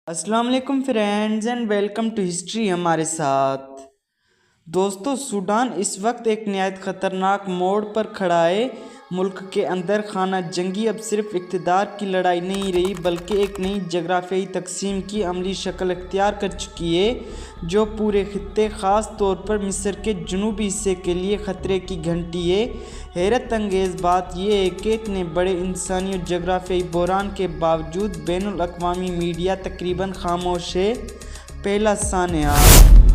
अस्सलाम वालेकुम friends and welcome to history हमारे साथ। दोस्तों, सूडान इस वक्त एक निहायत ख़तरनाक मोड़ पर खड़ा है। मुल्क के अंदर खाना जंगी अब सिर्फ इक़्तिदार की लड़ाई नहीं रही बल्कि एक नई जगराफियाई तकसीम की अमली शक्ल इख्तियार कर चुकी है, जो पूरे खित्ते ख़ास तौर पर मिस्र के जनूबी हिस्से के लिए ख़तरे की घंटी है। हैरत अंगेज़ बात यह है कि इतने बड़े इंसानी और जगराफियाई बहरान के बावजूद बैनुल अक़वामी मीडिया तकरीबन खामोश है। पहला सान्या।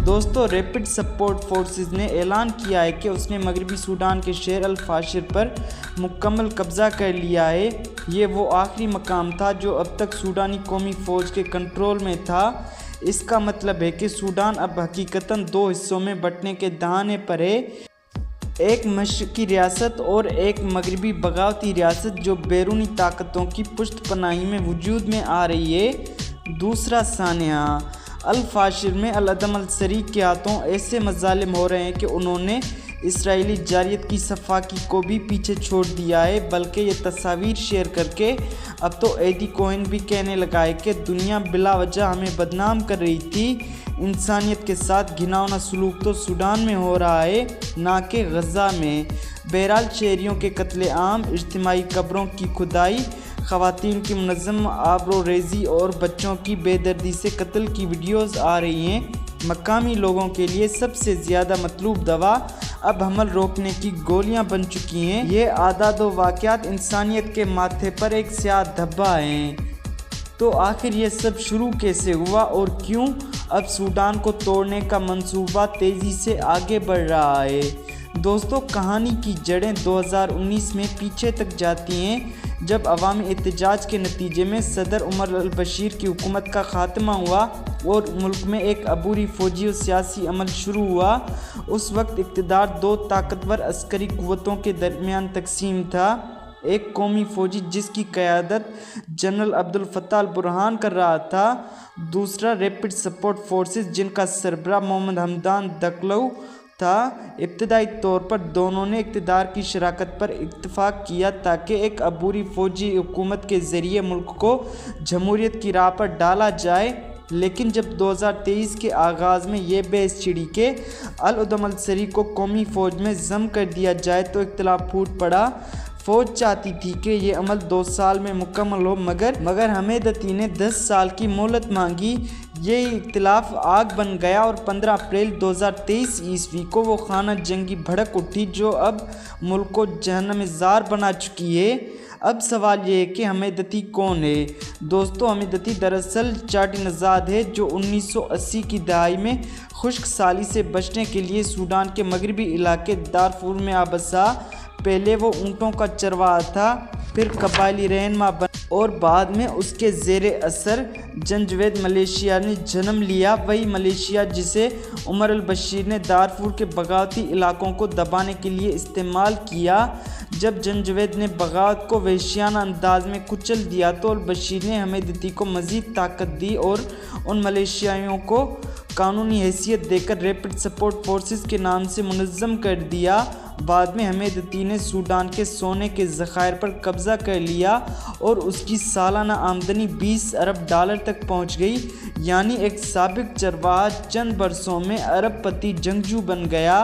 दोस्तों, रैपिड सपोर्ट फोर्सेस ने ऐलान किया है कि उसने मगरबी सूडान के शहर अल फाशिर पर मुकम्मल कब्ज़ा कर लिया है। ये वो आखिरी मकाम था जो अब तक सूडानी कौमी फ़ौज के कंट्रोल में था। इसका मतलब है कि सूडान अब हकीकतन दो हिस्सों में बंटने के दहाने पर है, एक मशरक़ी रियासत और एक मगरबी बगावती रियासत जो बैरूनी ताकतों की पुश्त पनाही में वजूद में आ रही है। दूसरा सान्या। अल फाशिर में अल-अदम अल-सरी के हाथों ऐसे मज़ालिम हो रहे हैं कि उन्होंने इसराइली जारियत की सफाकी को भी पीछे छोड़ दिया है, बल्कि ये तस्वीर शेयर करके अब तो एडी कोहेन भी कहने लगा है कि दुनिया बिला वजह हमें बदनाम कर रही थी। इंसानियत के साथ घिनौना सलूक तो सूडान में हो रहा है, ना कि गज़ा में। बहरहाल, शहरियों के कत्ले आम, इज्तिमाई कब्रों की खुदाई, ख़वातीन की मुनज़्ज़म आबरो रेज़ी और बच्चों की बेदर्दी से कत्ल की वीडियोज़ आ रही हैं। मकामी लोगों के लिए सबसे ज़्यादा मतलूब दवा अब हमल रोकने की गोलियां बन चुकी हैं। ये आदाद व वाक़यात इंसानियत के माथे पर एक स्याह धब्बा हैं। तो आखिर ये सब शुरू कैसे हुआ और क्यों अब सूडान को तोड़ने का मंसूबा तेज़ी से आगे बढ़ रहा है? दोस्तों, कहानी की जड़ें 2019 में पीछे तक जाती हैं, जब अवामी एहतजाज के नतीजे में सदर उमर अल-बशीर की हुकूमत का ख़ात्मा हुआ और मुल्क में एक अबूरी फ़ौजी और सियासी अमल शुरू हुआ। उस वक्त इक़्तिदार दो ताकतवर अस्करी क़ुव्वतों के दरमियान तकसीम था, एक कौमी फ़ौजी जिसकी क़यादत जनरल अब्दुल फ़त्ताह अल-बुरहान कर रहा था, दूसरा रैपिड सपोर्ट फोर्सेस जिनका सरबराह मोहम्मद हमदान दगलो था। इब्तदाई तौर पर दोनों ने इक़्तिदार की शराकत पर इत्तफ़ाक़ किया ताकि एक अबूरी फ़ौजी हुकूमत के ज़रिए मुल्क को जमहूरियत की राह पर डाला जाए। लेकिन जब 2023 के आगाज़ में ये बहस छिड़ी कि अल-अदम अल-सरी को कौमी फ़ौज में ज़म कर दिया जाए तो इख्तिलाफ फूट पड़ा। फ़ौज चाहती थी कि ये अमल 2 साल में मुकम्मल हो, मगर हमेदती ने 10 साल की मोहलत मांगी। ये इख्तिलाफ आग बन गया और 15 अप्रैल 2023 ईस्वी को वो खाना जंगी भड़क उठी जो अब मुल्क को जहन्नम-ए-ज़ार बना चुकी है। अब सवाल ये है कि हमेदती कौन है? दोस्तों, हमेदती दरअसल चार्टी नज़ाद है जो 1980 की दहाई में खुश्क साली से बचने के लिए सूडान के मगरबी इलाके दारफूर में आबसा। पहले वो ऊँटों का चरवाहा था, फिर कबायली रहनुमा बना और बाद में उसके ज़ेरे असर जंजवेद मलेशिया ने जन्म लिया। वही मलेशिया जिसे उमर अल-बशीर ने दारफूर के बगावती इलाकों को दबाने के लिए इस्तेमाल किया। जब जंजवेद ने बगावत को वहशियाना अंदाज में कुचल दिया तो अल-बशीर ने हमेदती को मज़ीद ताकत दी और उन मलेशियाइयों को कानूनी हैसियत देकर रैपिड सपोर्ट फोर्सेस के नाम से मुनज़्ज़म कर दिया। बाद में हमेदती ने सूडान के सोने के ज़खायर पर कब्ज़ा कर लिया और उसकी सालाना आमदनी 20 अरब डॉलर तक पहुंच गई, यानी एक साबिक चरवाहा चंद बरसों में अरबपति जंगजू बन गया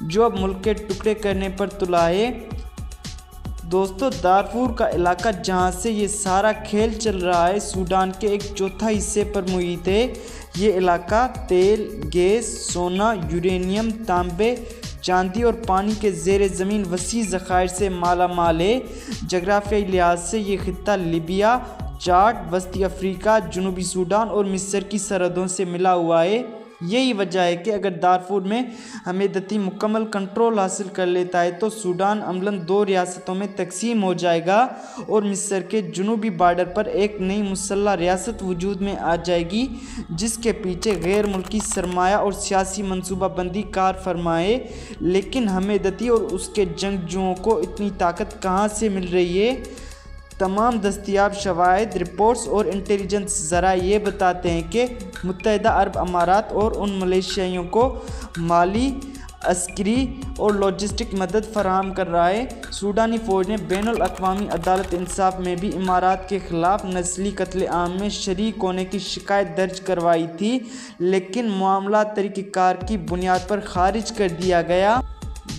जो अब मुल्क के टुकड़े करने पर तुला है। दोस्तों, दारफूर का इलाका जहां से ये सारा खेल चल रहा है सूडान के एक चौथा हिस्से पर मुहित है। ये इलाका तेल, गैस, सोना, यूरेनियम, तांबे, चांदी और पानी के ज़ेरे ज़मीन वसी ज़खायर से माला माल है। जगराफियाई लिहाज से ये खित्ता लीबिया, चाड, वस्ती अफ्रीका, जनूबी सूडान और मिस्र की सरहदों से मिला हुआ है। यही वजह है कि अगर दारफूर में हमेदती मुकम्मल कंट्रोल हासिल कर लेता है तो सूडान अमलन 2 रियासतों में तकसीम हो जाएगा और मिस्र के जनूबी बॉर्डर पर एक नई मुसल्लह रियासत वजूद में आ जाएगी, जिसके पीछे गैर मुल्की सरमाया और सियासी मनसूबाबंदी कार फरमा है। लेकिन हमेदती और उसके जंगजुओं को इतनी ताकत कहाँ से मिल रही है? तमाम दस्तयाब शवाहिद, रिपोर्ट्स और इंटेलिजेंस ज़रा ये बताते हैं कि मुत्तहिदा अरब अमारात और उन मलेशियाइयों को माली, عسکری اور لاجسٹک مدد فراہم کر رہا ہے۔ سوڈانی فوج نے بین الاقوامی عدالت انصاف میں بھی امارات کے خلاف نسلی قتل عام میں شریک ہونے کی شکایت درج کروائی تھی، لیکن معاملہ طریقہ کار کی بنیاد پر خارج کر دیا گیا۔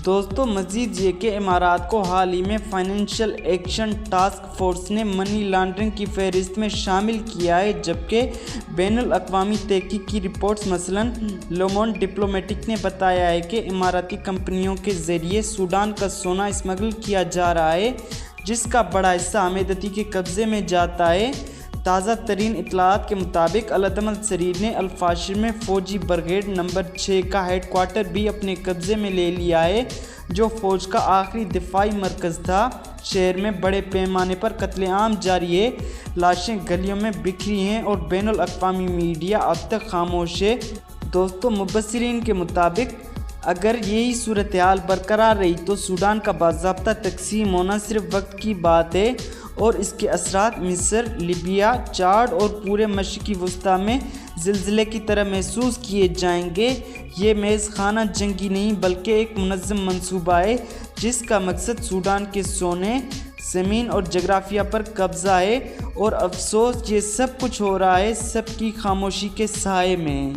دوستو مزید یہ کہ امارات کو حال ہی میں فائنینشل ایکشن ٹاسک فورس نے منی لانڈرنگ کی فہرست میں شامل کیا ہے، جبکہ بین الاقوامی تحقیق کی رپورٹس مثلاً لومونڈ ڈپلومیٹک نے بتایا ہے کہ اماراتی کمپنیوں کے ذریعے سوڈان کا سونا اسمگل کیا جا رہا ہے، جس کا بڑا حصہ ہمیدتی کے قبضے میں جاتا ہے۔ تازہ ترین اطلاعات کے مطابق العدم السریر نے الفاشر میں فوجی بریگیڈ نمبر 6 کا ہیڈ کوارٹر بھی اپنے قبضے میں لے لیا ہے، جو فوج کا آخری دفاعی مرکز تھا۔ شہر میں بڑے پیمانے پر قتل عام جاری ہے، لاشیں گلیوں میں بکھری ہیں اور بین الاقوامی میڈیا اب تک خاموش ہے۔ دوستو مبصرین کے مطابق اگر یہی صورتحال برقرار رہی تو سوڈان کا باضابطہ تقسیم ہونا صرف وقت کی بات ہے اور اس کے اثرات مصر، لیبیا، چاڈ اور پورے مشرقی وسطیٰ میں زلزلے کی طرح محسوس کیے جائیں گے۔ یہ محض خانہ جنگی نہیں بلکہ ایک منظم منصوبہ ہے جس کا مقصد سوڈان کے سونے، زمین اور جغرافیہ پر قبضہ ہے، اور افسوس یہ سب کچھ ہو رہا ہے سب کی خاموشی کے سائے میں۔